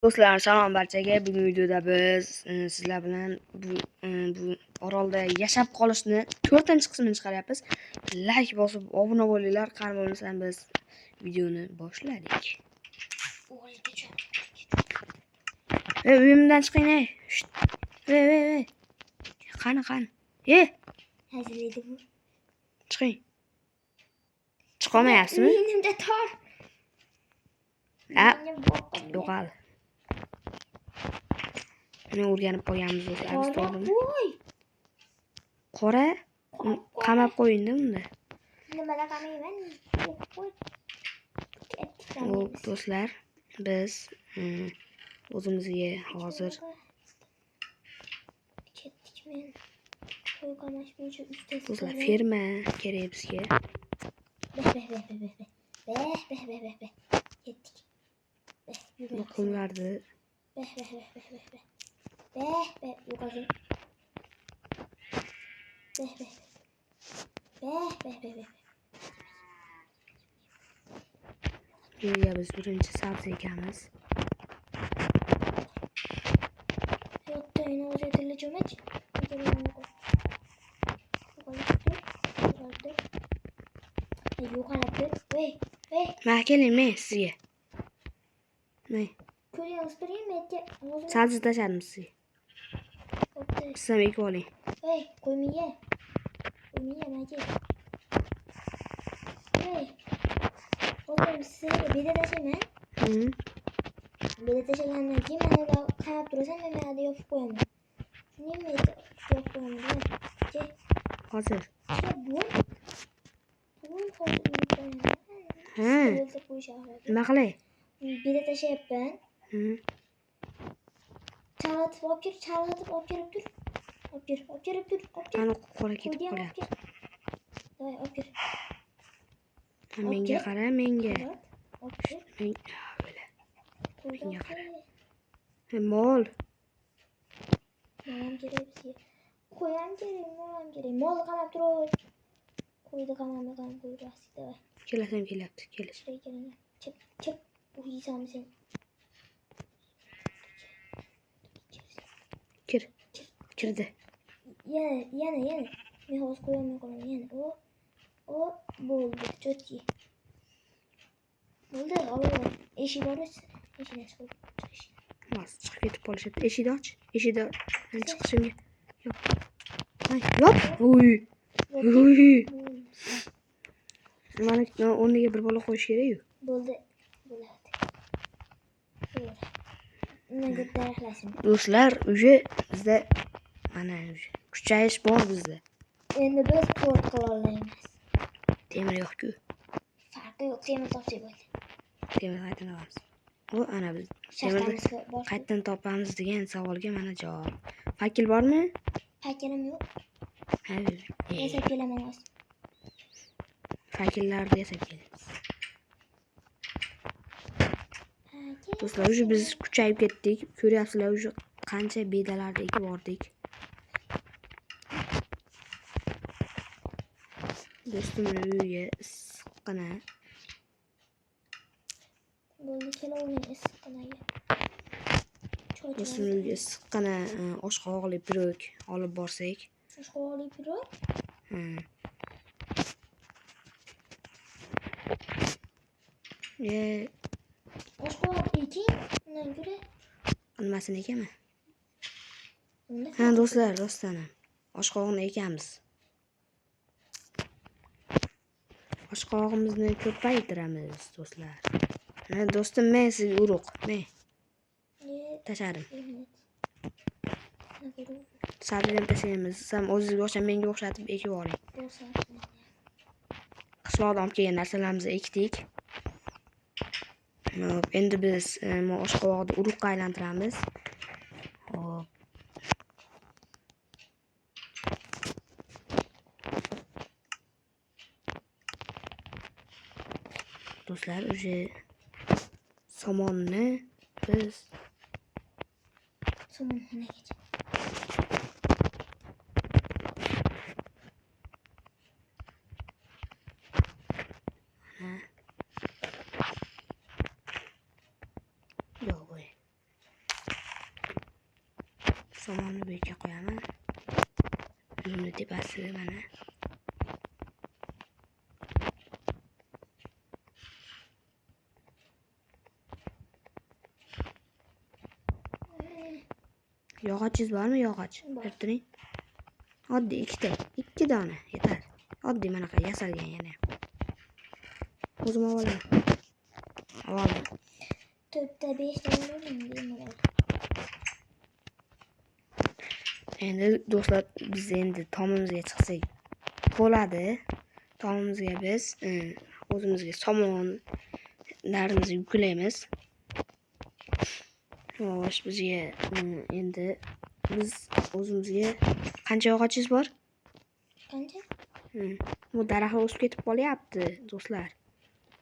Do'stlar, salom barchaga. Bugungi videoda biz sizlar bilan bu orolda yashab qolishni 4-qismini chiqaryapmiz. Like bosib obuna bo'linglar. Qani bo'lmasam biz videoni boshladik. Uyimdan chiqing, ey. Ey. Qani. Hazırladı bu. Chiqing. Chiqolmayapsizmi? Elimde tor. Yo'q hali. Buni o'rganib qolganmiz do'stlar. Biz to'g'rimi? Qora qamab qo'yindi unda. Nimada qamayman? Xo'p, do'stlar, biz o'zimizga hozir ketdik-men. To'y qamash bo'yicha ustasi. do'stlar ferma kerak bizga. Beh. Ketdik. Bu qumlarni Beh. Yuqori. Beh. yerga biz birinchi sabzi ekamiz. Yo'qda yana o'zgartirli cho'mach. Yo'qolib. Voy. Mana keling men sizga. Men Ko'ryapsizmi menga? sabzi tashladim sizga. Siz ham ekib oling. Voy, qo'ymiya maga. Voy. O'zim sizga beda tashlayman. Beda tashlagandan keyin mana bu qarab turasan, men mana yopib qo'yaman. Shunday men yopib qo'yaman. Hozir. Bu Nima qilay? beda tashlayapman. Chalatib olib kelib tur. Olib kelib tur. Mana qo'ra ketib qolyapti. Voy, olib kel. Menga qara, menga. Olib kel. Menga qara. Mol. Molam kerak bizga. Qo'yam kerak. Mol qamab tur. Qo'ydi qamamni qo'yib davay. Kelasam kelyapti. Kelish. Chip. Bu yeysan sen. Kirdi. Yana. Men hozir qo'yolmay qolaman. Yana. O bo'ldi. Cho'tki. Bo'ldi. Avval eshik bor. Eshikdan chiqib. Mas chiqib ketib qolishyapti. Eshikni och. Eshikdan chiqishimga. Yop. Uy. Mana o'rniga bir bola qo'yish kerak-ku. Bo'ladi. Nega daraxtlasin? Do'stlar, uje bizda mana kuchayish bor bizda. Endi biz port qila olmaymiz. Temir yo'q-ku. Farqi yo'q, temir topsak bo'ldi. Temir qayerdan olamiz? Bu ana biz temirni qayerdan topamiz degan savolga mana javob. Fakil bormi? Fakilim yo'q. Ha, Yasab kelaman hozir. Fakillarni yasab kelamiz. Do'stlar, uje biz kuchayib ketdik. Ko'ryapsizlar, uje qancha bedalarni ekib bordik. Do'stimning uyiga issiqqina. Bo'ldi, kelavering issiqqinaga. Do'stimning uyiga issiqqina oshqovoqli pirog olib borsak. Oshqovoqli pirog? Oshqovoq eking, undan ko'ra Nimasini ekaman? Ha, do'stlar, rostdan ham oshqovoqni ekamiz. Oshqovog'imizni ko'paytiramiz, do'stlar. Mana do'stim, men sizga urug', men tashladim. Sabzi ham tashlaymiz. Siz ham o'zingizga o'xshab menga o'xshatib ekib oling. Qishloqdan olib kelgan narsalarimizni ekdik. Endi biz oshqovoqni urug'ga aylantiramiz. Hop. Do'stlar, uje somonni biz somonxonaga yo'q, Somonni bu yerga qo'yaman. Uyimni tepasi mana. Yog'ochingiz bormi? Yog'och. Bor. Berib turing. Oddiy ikki dona yetar. Oddiy manaqa yasalgan yana. O'zim olaman. Oldim. 4 ta 5 ta olaman bemalol. Endi do'stlar biz endi tomimizga chiqsak bo'ladi. Tomimizga biz o'zimizga somonlarimizni yuklaymiz. Xo'sh, bizga endi biz o'zimizga qancha yog'ochingiz bor? Qancha? Bu daraxtlar o'sib ketib qolyapti, do'stlar.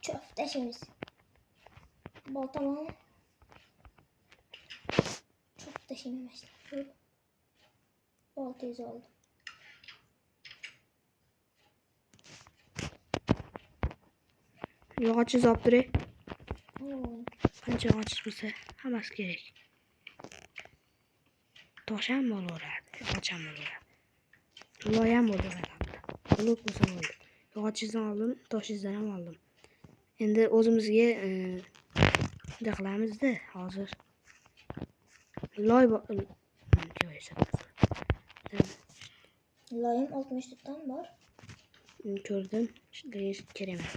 Cho'p tashlaymiz. Boltamon. Cho'p tashlaymiz. Boltangizni oldim. Yog'ochingizni olib turing. Qancha yog'ochingiz bo'lsa, hammasi kerak. Tosh ham bo'laveradi, yog'och ham bo'laveradi. Loy ham bo'laveradi. Bo'lib bo'lsa bo'ldi. Yog'ochingizni oldim, toshingizni ham oldim. Endi o'zimizga bunday qilamiz-da, hozir. Loy Loyim 64 dan bor. ko'rdim. Shunday kerak emas.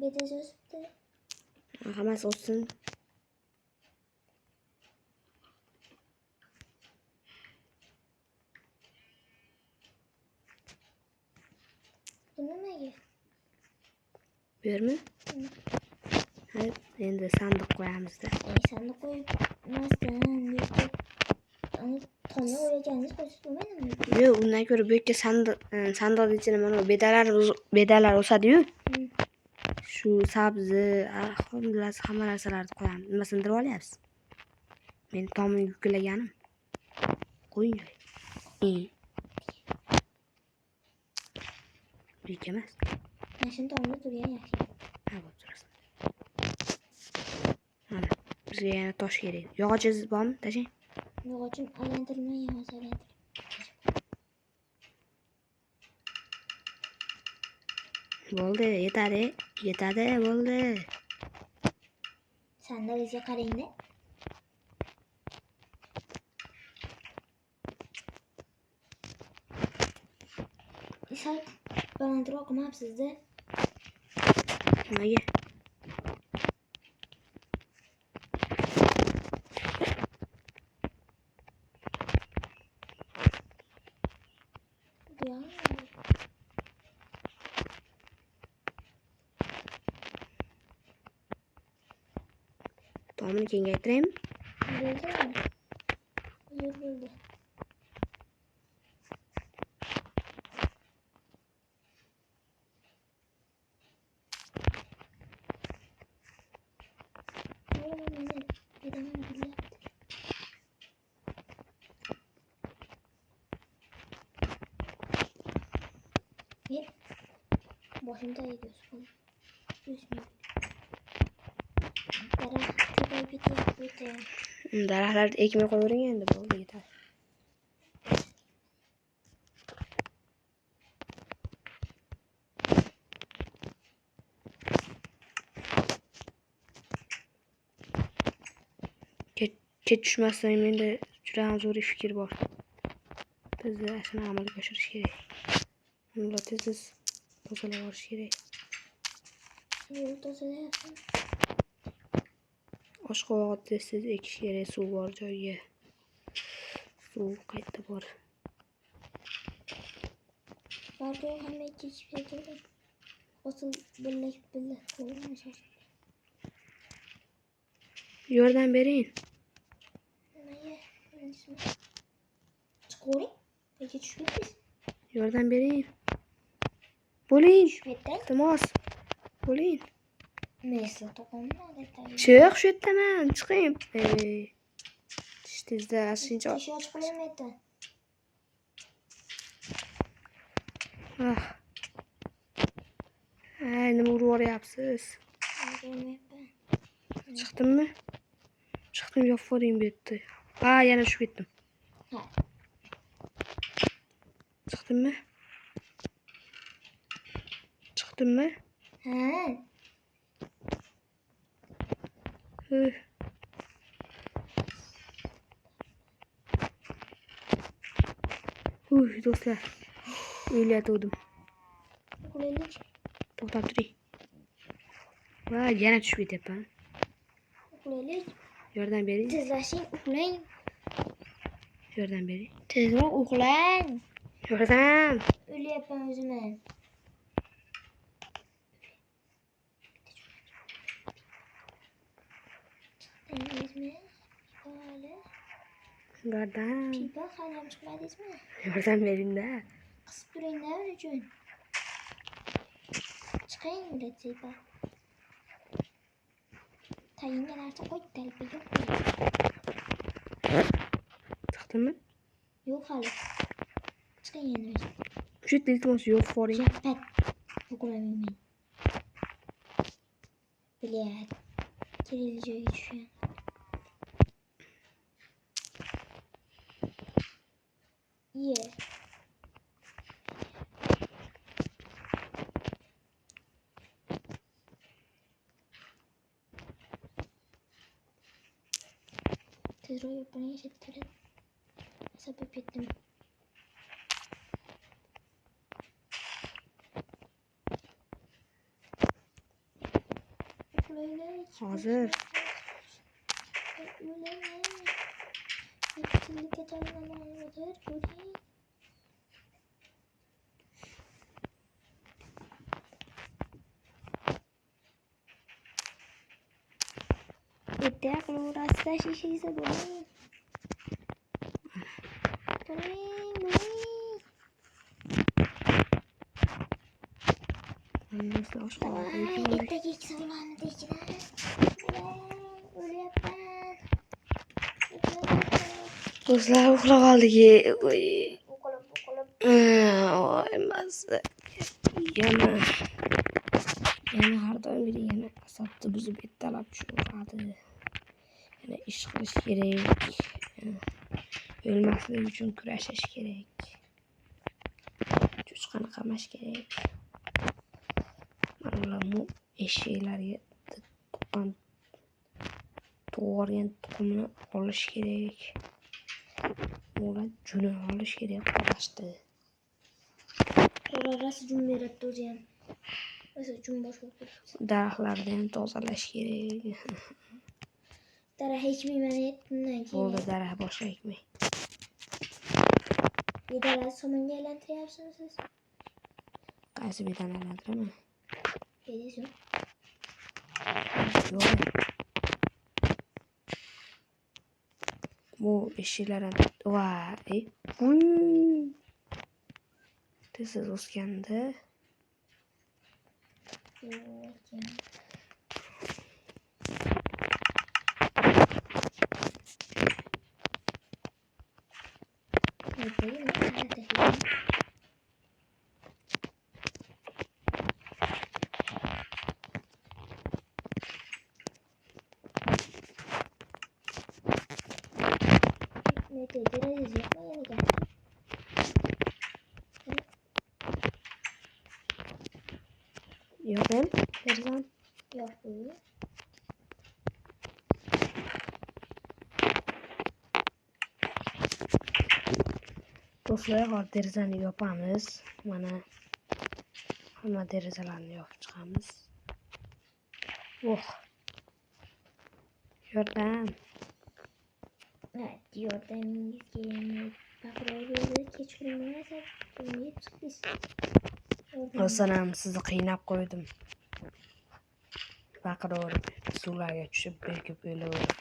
Betingiz o'sibdi. Hammasi o'tsin. Bu nimaga? Bu yermi? Hayır, endi sandiq qo'yamiz-da. Sandiq qo'ymasdan bu yerga tomni o'raganimiz qo'ysak bo'lmaydimi? Yo'q, undan ko'ra bu yerga sandiqning ichine mana bedalar o'sadi-yu. Shu sabzi, hamma narsalarni qo'yamiz. Nima sindirib olyapsiz? Men tomni yuklaganim. Qo'ying joy. Bu yerga emas. Mashin tomda turgan yaxshi. Ha, bo'p turasiz. Mana, bizga yana tosh kerak. Yog'ochingiz bormi? Tashing. Yog'ochim aylantirilmagan hozir aylantirib. Bo'ldi, yetadi, bo'ldi. Sandalingizga qarang-da. Sal balandroq qilmabsiz-da. Nimaga? Tomni kengaytiraymi? Bo'ldi. Boshimda yiyorsun. Üzmüyor. Daraxt ko'payib ketyapti. Daraxtlarni ekmay qo'yavering endi, bo'ldi, yetar. Kech tushmasdan menda juda ham zo'r fikr bor. Bizda shuni amalga oshirish kerak. Uni tez tozalab olish kerak. Yo'q, tozalayapman. oshqovoq tez ekish kerak, suv bor joyga. Suv qayerda bor? Balki hamma ikki ketadi. Hosil birlak ko'ramiz. Yordam bering. Nimaga? Chiqoring. Qayerga tushib ketdingiz? Yordam bering. Bo'ling. Tushib ketding? Iltimos. Bo'ling. Men sizga to'qimni odatda. Chiq shu yerdaman, chiqing. Tezda shuncha. Eshik ochib qo'ymaydi. Ah. Ay, nima urib yuboryapsiz? Bilmayapman. Chiqdimmi? Chiqdim, yopib yuboring bu yerda. Ha, yana tushib ketdim. Ha. Chiqdimmi? Chiqdimmi? Ha. Do'stlar. O'ylayotgandim. Qulaylik. To'xtab turing. Va yana tushib ketyapman. Qulaylik. Yordam bering. Tezlashing, uxlang. Yordam bering. Tezroq uxlang. Yordam. O'lyapman o'zim. Yordam. Pipa ham chiqmadingizmi? Yordam bering-da. Qisib turing-da uning uchun. Chiqing pipa. Tayinga narsa qo'y, talbiga qo'y. Chiqdimmi? Yo'q hali. Chiqing endi. Shu yerda iltimos yopib yuboring. Pat. O'qiramayman. Bilyat. Kerakli joyga tushgan. Yeah. Tezroq yapmaya yettirin. Sabah ettim. Hozir. Bitta qilurasida shishisi bo'ling. Bitta keksa ularni tekidan. O'lyapman. Do'stlar uxlab oldik. O'qilib. Voy mazza. Yana har doim yana asabni buzib ertalab tushiradi. Yana ish qilish kerak. O'lmaslik uchun kurashish kerak. Cho'chqani qamash kerak. Mana bu eshiklarga tuqqan tug'organ tuxumni olish kerak. Ular juni olish kerak qarashdi. Qorarasi jun beradi o'zi ham. O'zi jun boshqa turibdi. Daraxtlarni ham tozalash kerak. Daraxt ekmayman bundan keyin. Bo'ldi, daraxt boshqa ekmang. Bedalar somonga aylantiryapsizmi siz? Qaysi bedani aylantiraman? Bedangiz yo'q. Yo'q. Bu eshiklar ham voy. Tez o'sganda. Yo'q ham, derzan. Yo'q bu. Do'stlar, hozir derazani yopamiz. Mana hamma derazalarni yopib chiqamiz. Yordam. Yordamingizga endi baqiraverdi. Kechirim esa yeb chiqdingiz. O'sanam sizni qiynab qo'ydim. Baqiraverib, suvlarga tushib, bekib o'laverib.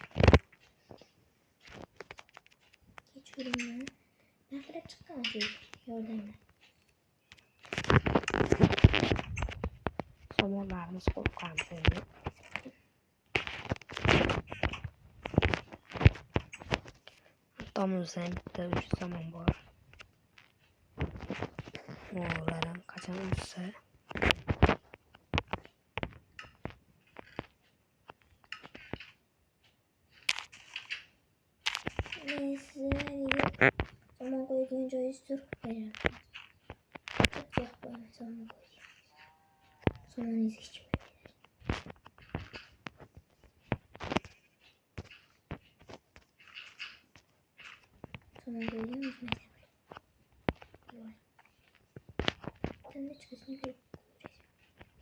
Kechirim. Baqirib chiqqansiz. Yordamga. Somonlarimiz qo'rqqanmiz endi. Tomimizda bitta 3 somon bor. Ulardan qachon o'ssa. Men sizlarga somon qo'ygan joyingizni surib beraman. Yo'q, bo'lmay somon qo'ying. Somoningizni ichib somon qo'ygan o'zmaydi. Qanday chiqishini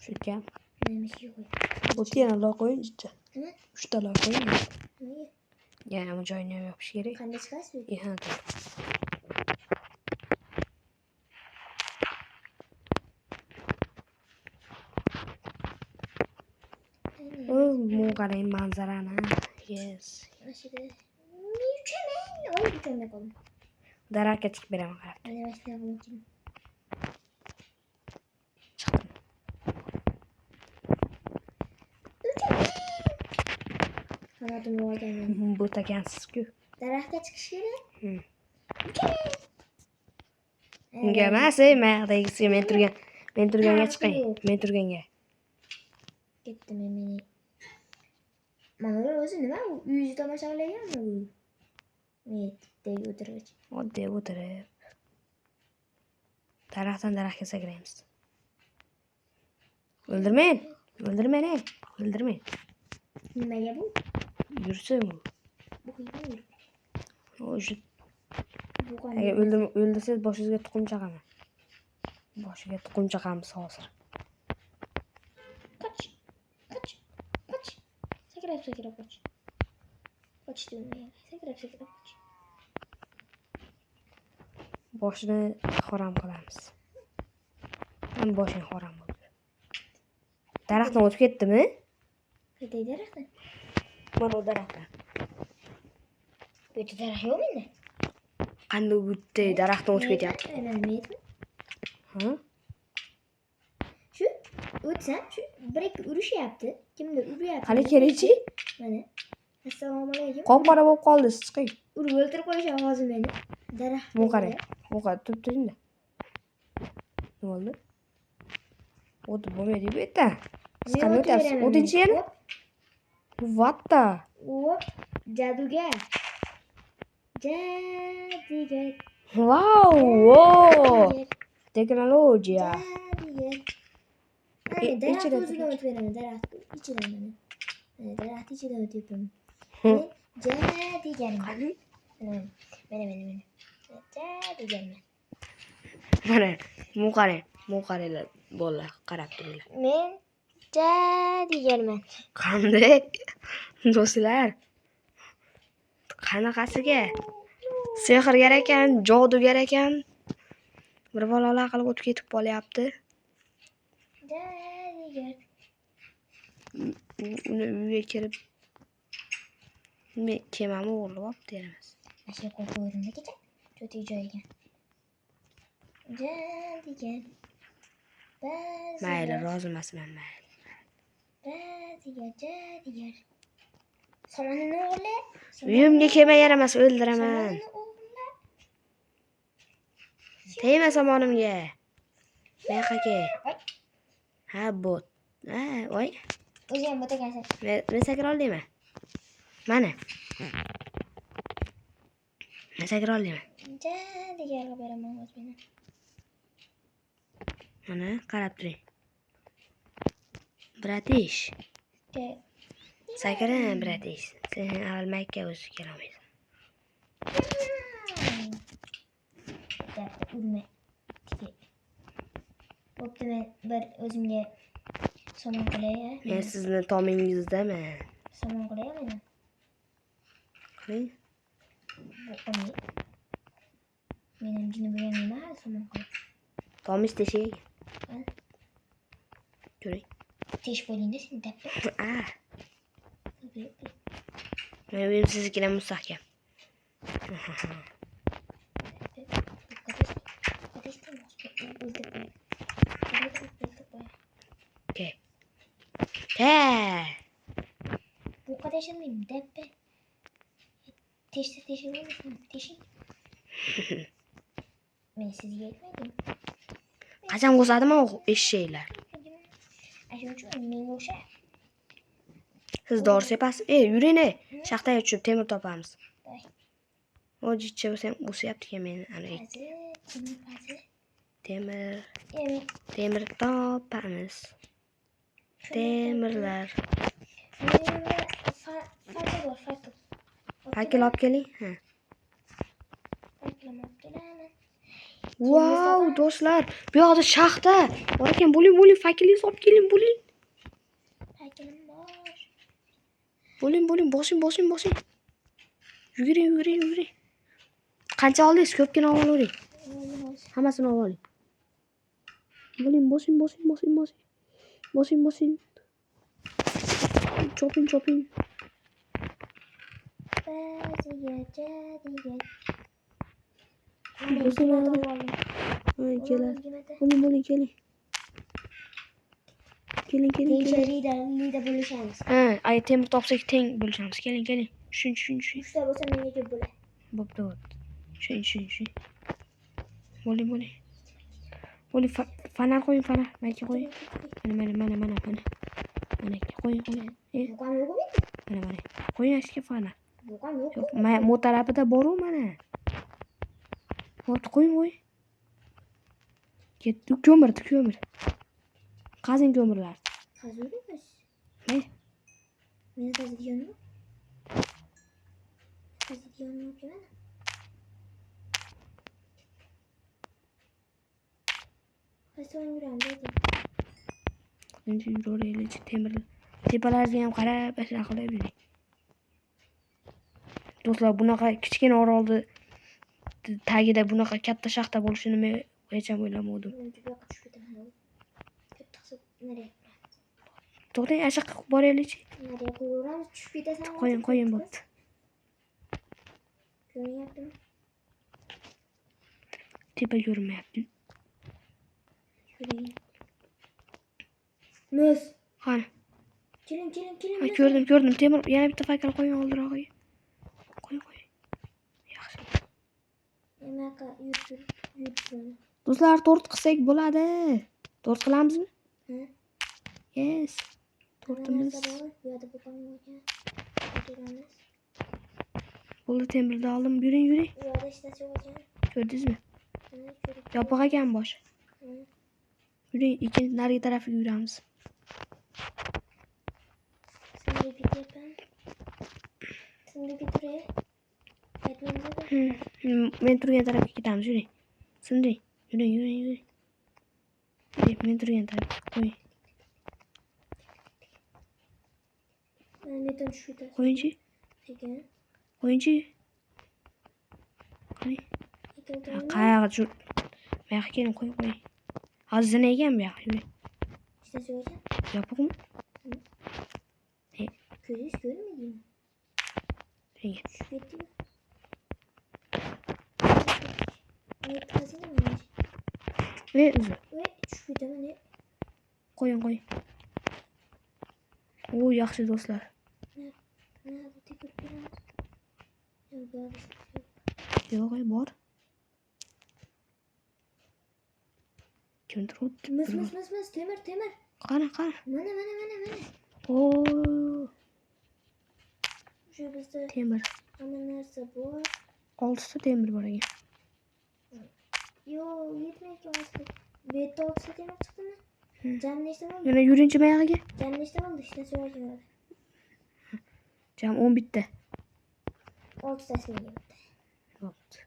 Shu kam. nima ish yo'q. O'tgan lo qo'yingchi. Nima? 3 ta lo qo'ying. Nimaga? Yana joyini ham yopish kerak. Qanday chiqasiz? Ha. Qarang manzarani. Yes. Mashida. Uchaman. Oy, uchamay qoldim. Daraxtga chiqib beraman qarab. Mana mashina qilmoqchiman. Chiqdim. Qanotimni olganman. Bu takansiz-ku. Daraxtga chiqish kerak. Hmm. Uchaman. Unga emas, mayog'dagisiga men turganga chiqing. Men turganga. Ketdim men. Mana ular o'zi nima? Uyingizni tomosha qilaganmi bu? Men deb o'tirgach. Oddiy o'tirib. Daraxtdan daraxtga sakraymiz. O'ldirmang. O'ldirmang. Nimaga bu? Yursin bu. Bu yur. O'sha Bu agar o'ldirsangiz boshingizga tuxum chaqaman. Boshiga tuxum chaqamiz hozir. Qoch. Sakrab qoch. Qoch demayman. Sakrab qoch. Boshini xoram qilamiz. Ham boshing xoram bo'ldi. Daraxtdan o'tib ketdimi? Qayday daraxtdan? Mana bu daraxtdan. Bu yerda daraxt yo'qmi endi? Qanday o'tdi? Daraxtdan o'tib ketyapti. Mana nima? Ha? Shu o'tsam, shu bir-ikki urishyapti. Kimdir uryapti. Qani kerakchi? Mana. Assalomu alaykum. Qop-qora bo'lib qoldi, chiqing. Urib o'ltirib qo'yishadi hozir meni. Daraxt. Bu qarang. Bu qarang, turib turingda. Nima bo'ldi? O'tib bo'lmaydi bu yerda. Siz qanday o'tyapsiz? O'tinchi yana? What the? Hop, jadugar. Wow! Wow! Teknologiya. Jadugar. Mana daraxt o'zidan o'tib beraman, daraxt ichidan mana. Mana daraxt ichidan o'tyapman. Jadugar. Qani? Mana. Jadugarman. Mana, bu qaranglar, bolalar, qarab turinglar. Men jadugarman. Qanday? Do'stlar. Qanaqasiga? Sehrgar ekan, jodugar ekan. Bir bolalar qilib o'tib ketib qolyapti. Jadugar. Uni uyga kirib men kemamni o'g'irlab olibdi emas. Asha qo'ydim kecha. Cho'ti joyiga. Jadugar. Mayli, rozi emasman mayli. Jadugar. Somonini o'g'irla. Uyimga kelma yaramas, o'ldiraman. Tegma somonimga. Meqaka. Ha, bot. Ha, voy. O'zi ham bot ekansan. Men sakra olayman. Mana. Men sakra olayman. Jadugarga beraman o'zimni. Mana, qarab turing. Bratish. Sakra, bratish. Sen avval Makka o'zi kela olmaysan. Urma. Bo'pti, men bir o'zimga somon qilay. Men sizni tomingizdaman. Somon qilay meni. Ne? Bu ne? Benim cini beğenmeyeyim ha zaman koy. Tomis teshik. Ben Ko'ring. teş boyunda seni tepe. Ah, Tabii. mana benim siznikidan mustahkam. Okey. Bu kadar şey miyim? Tepe. Teşte olmasın. Teşin. Ben sizi yetmedim. Qachon qo'sadimi o eshaklar? Aşağı uçuyorum. Men yo'sha. Siz dori sepasiz? Yuring ey. Shaxtaga tushib temir topamiz. Day. O jichcha bo'lsam o'syapti-ku meni ana Pazi. temir. Evet. Temir topamiz. Temirlar. Farklı var. Farklı. Fakil olib keling. Ha. Farklı hemen. Wow, do'stlar, bu yoqda shaxta. Bor ekan, bo'ling, fakilingizni olib keling, bo'ling. Farklı var. Bo'ling, bosing. Yuguring. Qancha oldingiz? Ko'pgina olavering. Hammasini olib oling. Bo'ling, bosing. Choping. Bo'ling, keling. Lida bo'lishamiz. Ha, ay temir topsak teng bo'lishamiz. Keling. Shuning. Uchta bo'lsa menga ko'p bo'ladi. Bo'pti. Shuning. Bo'ling. Bo'ling, fanar qo'ying, fanar. Mayga qo'ying. Mana. Mana qo'ying. Buqam yo'q bu. Mana. Qo'ying ashka fanar. Buqam yo'q. Yo'q, mo tarafida bor-ku mana. Ot qo'ying. Ketdi ko'mir. Qazing ko'mirlar. Qaziymiz. Ne? Meni qaziydigan yo'q. Qaziydigan yo'q mana. Qaziydigan yuramiz dedi. Endi yuraveraylik temir. Tepalariga ham qarab, ashuna qilib yuring. Do'stlar, bunaqa kichkina orolni tagida bunaqa katta shaxta bo'lishini men hech ham o'ylamadim. Juda tushib ketaman. Katta hisob nereye? To'g'ri, ashaq boraylik. Nereye koyuyoruz? Tushib ketasan. Qo'ying, bo'pti. Ko'ryaptimi? Tepa ko'rinmayapti. Şuraya. Muz. Qani. Keling. Ha, ko'rdim. Temir yana bitta fakal qo'ying oldirog'iga. Qo'y. Yaxshi. Nimaga yuribman? Do'stlar, tort qilsak bo'ladi. Tort qilamizmi? Ha? Yes. Tortimiz. Bu yerda bo'lgan. Ko'ramiz. Bo'ldi, temirni oldim. Yuring. Bu yerda ishlash yo'q. Ko'rdingizmi? Yopiq ekan bosh. Yuring, ikkinchi narigi tarafiga yuramiz. Sen bitir. Men turgan tarafga ketamiz, yuring. Sinding. Yuring. Men turgan tarafga qo'ying. Metan tushdi. Qo'yingchi. Qani. Qayerga shu? Bu yoqqa keling, qo'ying. Hozir zina ekan bu yoq, yuring. İşte söyleyeceğim. Yopiqmi? Ko'zingiz ko'rmadingmi? Yuring. Tushib ketdimi? Qaziyman. O'zi. Tushib ketaman. Qo'ying. O, yaxshi do'stlar. Nerede tekrar biraz? Yo'q, bor. Kim turibdi? Mis. Temir. Qani. Mana. Oo, Şu bizde temir. ana narsa bor. 6 ta temir bor ekan. Yo, yetmaydi olsa. Bu yerda 6 ta temir chiqdimi? Jam nechta bo'ldi? Yana yuringchi bu yoqqa. Jam nechta bo'ldi? Ishni so'rayman. Jam 11 ta. 6 tasini yeyapti. Bo'pti.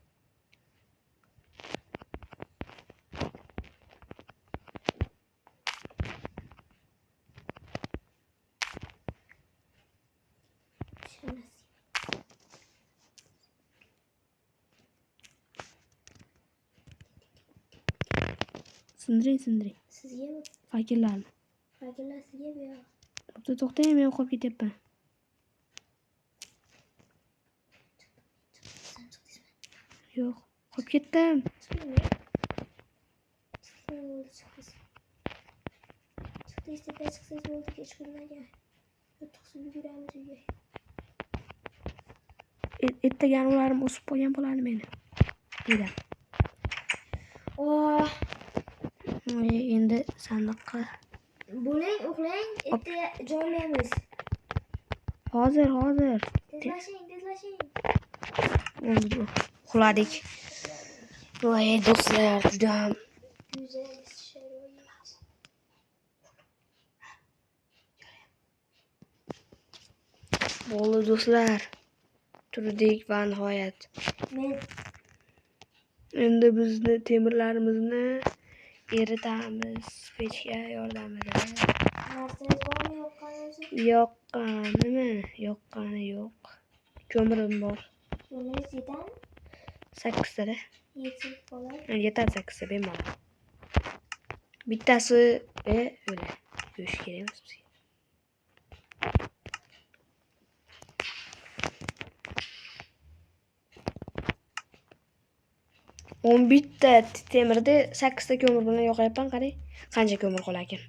Sindiring. Sizga bu Fakirlarni. fakirlar sizga bu yoq. Bo'pti, to'xtang, men qolib ketyapman. Yo'q, qolib ketdim. Chiqdingiz tepaga chiqsangiz bo'ldi, kech qilmagan. Yo'tiqsiz yuguramiz uyga. Ertaga anavlarim o'sib qolgan bo'ladi meni. Dedim. Oh, Endi sandiqqa bo'ling, uxlang, ertaga joylaymiz. hozir. Tezlashing. Endi uxladik. Voy do'stlar, juda Güzel sharoit. bo'ldi do'stlar. Turdik va nihoyat. Men Endi bizni temirlarimizni eritamiz pechga yordamida. narsangiz bormi yoqqaningiz? Yoqqani yo'q. Ko'mirim bor. Yo'lingiz yetami? 8 tada. Yetib qoladi. Yetadi 8 ta bemalol. Bittasi o'la. Go'sht kerak emas bizga. o'n bitta temirni 8 ta ko'mir bilan yoqayapman, qarang. Qancha ko'mir qolar ekan.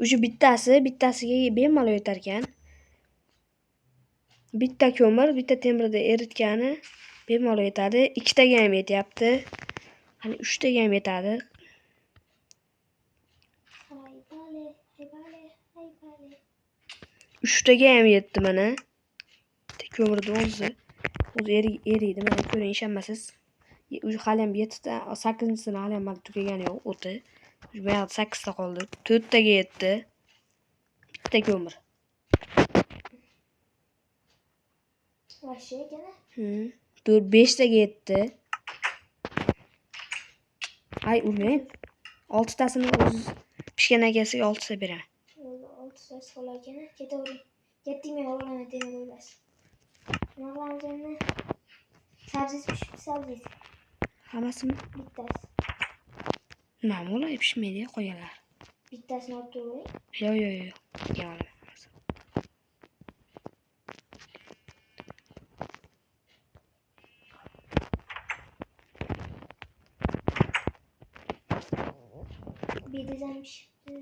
O'sha bittasiga bemalol yetar ekan. Bitta ko'mir, bitta temirni eritgani bemalol yetadi. 2 taga ham yetyapti. Qani 3 taga ham yetadi. Hay bale. 3 taga ham yetdi mana. Bitta ko'mirni o'zi eriydi. Mana ko'ring, ishonmasiz. Hali ham 7 ta, 8-sini hali ham tugagani yo'q, o'ti. Bu yerda 8 ta qoldi. 4 taga yetdi. Bitta ko'mir. Vashi gana. 5 taga yetdi. Ay, urmang. 6 tasini o'z pishgan akasiga 6 ta beraman. 6 tas qolar ekan. Ketavering. Ketdingmi, o'g'lon temir o'ylasiz. Nima qilamiz endi? Sabzingiz pishibdi, sabzingiz. Hammasimi? Bittasi. Nima bo'ladi, pishmaydi qo'yganlar. Bittasini olib turavering. Yo'q. Yo'q. Bedizam pishibdi.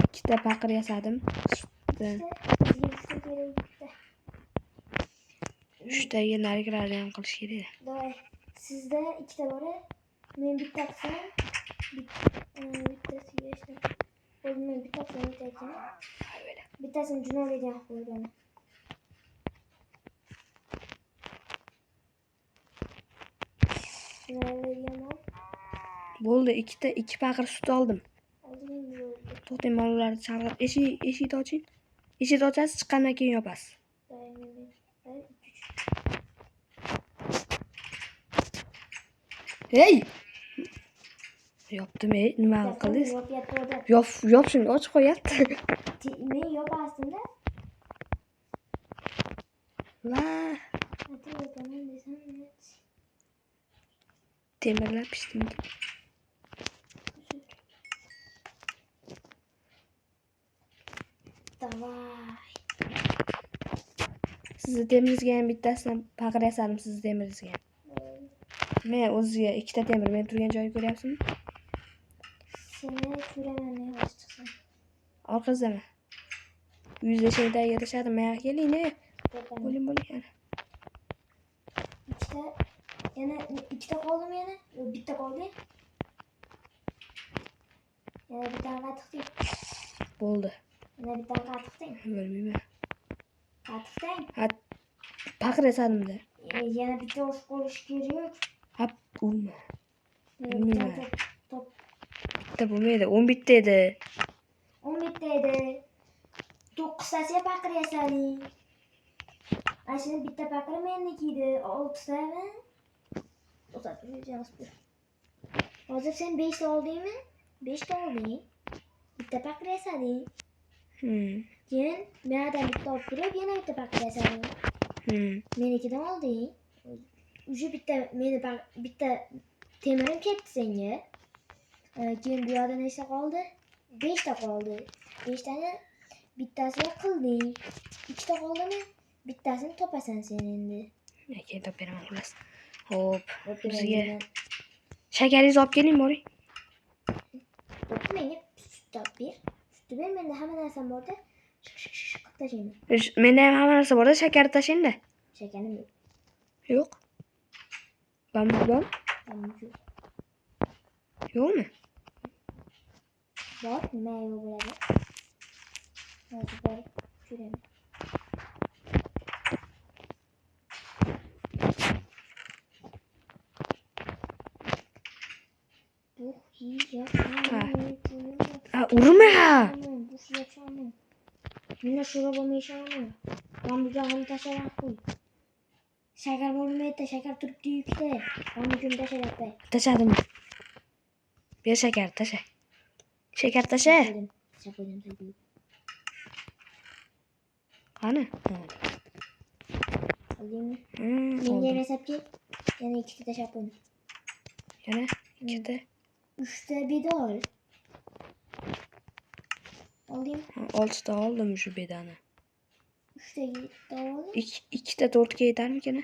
Ikkita paqir yasadim. Bizga kerak bitta. 3 taga narigilarni ham qilish kerak. Davay. Sizda 2 ta bor. Men bitta qilsam, bittasiga ishni. Men bitta qilsam ekan. Bittasini junolaydigan qilib qo'ydim. Junolaydigan. Bo'ldi, 2 paqir sut oldim. Oldingmi bo'ldi? To'xtang, mollarni chalg'ib. Eshikni oching. Eshikni ochasiz, chiqqandan keyin yopasiz. Hey! Yopdim, nima qildingiz? Yopishim, ochib qo'yapti. Men yopasdim-da. La, temirlar pishdimi? Davay. Sizni temiringizga ham bittasidan paqir yasadim, sizni temiringizga ham. Men o'ziga 2 ta temir, men turgan joyni ko'ryapsizmi? Seni ko'raman, men hozir chiqsam. Orqangizmi? Uyingizda shayda yetishadi, men keling-ne. Bo'ling yana. Yana 2 ta qoldimi yana? Bitta qoldi. Yana bitta qatiq. Bo'ldi. Yana bitta qatiq. Bilmayman. Qatiq. Paqir yasadim-da. Yana bitta o'sib qolish kerak. Bo'lma. Bilmayman. Bitta bo'lmaydi, 11 ta edi. 11 ta edi. 9 tasiga paqir yasading. Ashini bitta paqir meniki edi. 6 tami? Hozir sen 5 ta oldingmi? 5 ta olding. Bitta paqir yasading. Keyin menidan bitta olib kirib, yana bitta paqir yasading. Menikidan olding. O'sha bitta Temirim ketdi senga. Keyin bu yoqda nechta qoldi? 5 ta qoldi. 5 tani bittasiga qilding. 2 ta qoldimi? Bittasini topasan sen endi. Keyin topib beraman xullas. Xo'p, Bo'pti, bizga men shakaringizni olib keling, boring. bo'pti, menga sut olib ber. Sutni ber, menda hamma narsam borda. Qilib tashlayman. Menda ham hamma narsa bor-da, shakarni tashlang-da. Shakarim yo'q. Yo'q. Bambuk bor? Bambuk yo'q. Yo'qmi? Bor, nima yo'q bo'ladi? Hozir borib ko'raman. Urma! Menda sho'rva bo'lmaydi. Bambukga ham tashlab qo'y. Shakar bo'lmaydi, shakar turibdi yukda. Bambukni tashlab qo'y. Tashladim. Ber shakar, tasha. Shakar tasha. Tashlab qo'ydim. Qani? Oldingmi? Menga Menga yasabchi. Yana 2 ta tashlab qo'ydim. Yana 2 ta. 3 ta bedol. Oldingmi? 6 ta oldim shu bedani. 3 ta oldim. 2 ta tortga yetarmikin?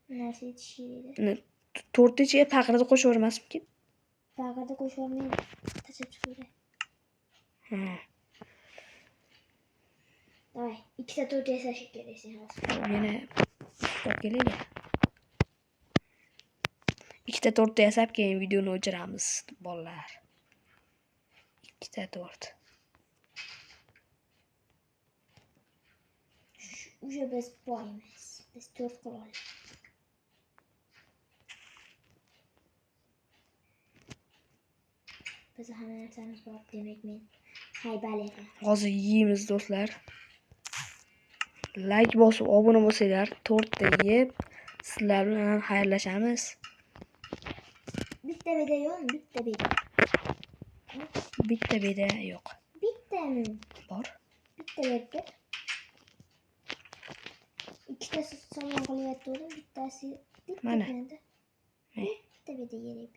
Narsa yetishi kerak. Tortni ichiga paqirni qo'shib yubormasmikin? Paqirni qo'shib yubormaydi. Tashlab chiqaveradi. Davay, 2 ta tort yasash kerak sen hozir. Yana tort kelaylik. 2 ta tortni yasab keyin videoni o'chiramiz, bolalar. 2 ta tort. Уже biz boymiz. Biz 4 qilamiz. Biz hamma narsamiz bor, demak men haybalayman. Hozir yeymiz do'stlar. Like bosib, obuna bo'lsanglar, tortni yeb, sizlar bilan xayrlashamiz. Bitta beda yo'qmi? Bitta beda. Bitta beda yo'q. Bittami? Bor. Bitta berdi. 2 ta somon qilyapti, bittasi bitta. Mana. Bitta beda kerak.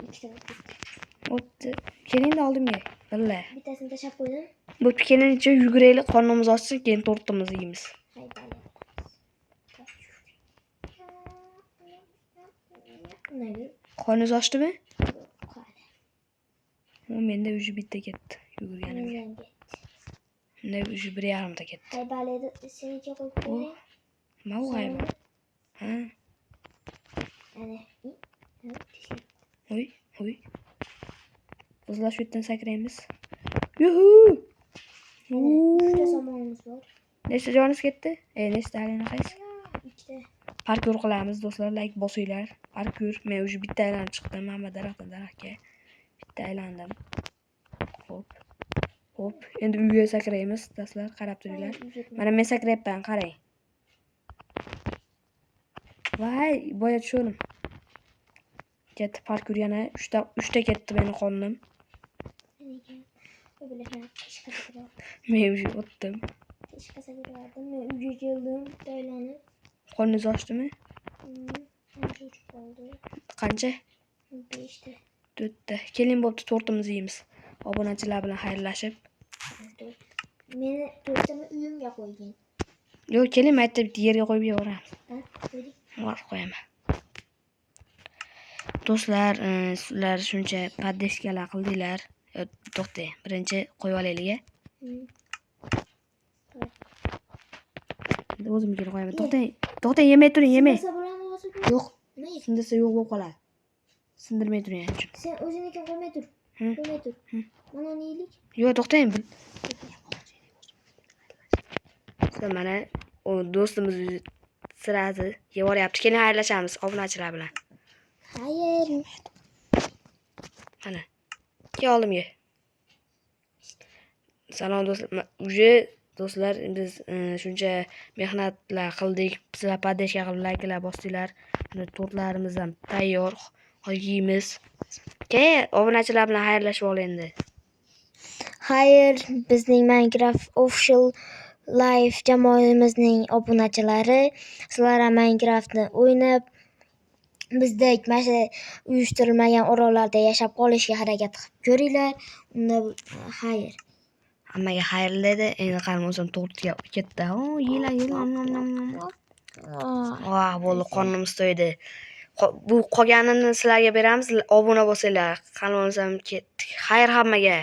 2 ta bitta. O'tdi. Keling oldimga. Billa. Bittasini tashlab qo'ydim. Bu kelincha yuguraylik, qornimiz ochsin, keyin tortimizni yeymiz. Qorningiz ochdimi? Menda уже bitta ketdi yugurganimga. Menda уже 1,5 ta ketdi. Haybalaydi, senga qo'yib qo'ying. Nima u hayba? Ha. Ana. Oy. Bizlar shu yerdan sakraymiz. Yuhu! Uchta somonimiz bor. Nechta joningiz ketdi? Nechta halinaqaysiz? 2 ta. Parkur qilamiz do'stlar, like bosinglar. Parkur. Men уже bitta aylanib chiqdim, hamma daraxtga. Bitta aylandim. Hop. Endi uyga sakraymiz, do'stlar, qarab turinglar. Mana men sakrayapman, qarang. Voy, boya tushdim. Ketdi parkur yana 3 ta ketdi meni qornim. Men уже o'tdim. Men uyga keldim, aylanib. Qorningiz ochdimi? Qancha? 5 ta. 4 ta. Keling bo'pti, tortimizni yeymiz. Obunachilar bilan xayrlashib. Meni to'rtini uyimga qo'ygan. Yo'q, keling, mayda bitta yerga qo'yib yuboramiz. Qo'ydik. Var qo'yaman. Do'stlar, sizlar shuncha poddeskalar qildinglar. To'xtang, birinchi qo'yib olaylik-a. O'zim kelib qo'yaman. To'xtang, yemay turing, yemay. Yo'q. Sindirsa yo'q bo'lib qoladi. Sindirmay turing uchun. Sen o'ziniki qo'ymay tur. Qo'ymay tur. Mana neylik? Yo'q, to'xtang. Mana o do'stimiz sirasi yevoryapti. Keling xayrlashamiz obunachilar bilan. Xayr. Mana. Kel oldimga. Salom do'stlar. Uje do'stlar, biz shuncha mehnatlar qildik. Sizlar poddeska qilib likelar bosdinglar. Tortlarimiz ham tayyor. Yeymiz. Keyin obunachilar bilan xayrlashib ol endi. Xayr, bizning Minecraft Official Live jamoamizning obunachilari, sizlar ham Minecraftni o'ynab bizdek mana shu uyushtirilmagan orollarda yashab qolishga harakat qilib ko'ringlar. Unda xayr. Hammaga xayrli dedi. Endi qarimo'zim tortga ketdi. Yeylar, nom nom nom nom. Bo'ldi, qornimiz to'ydi. Bu qolganini sizlarga beramiz. Obuna bo'lsanglar, qarimo'zim ketdik. Xayr hammaga.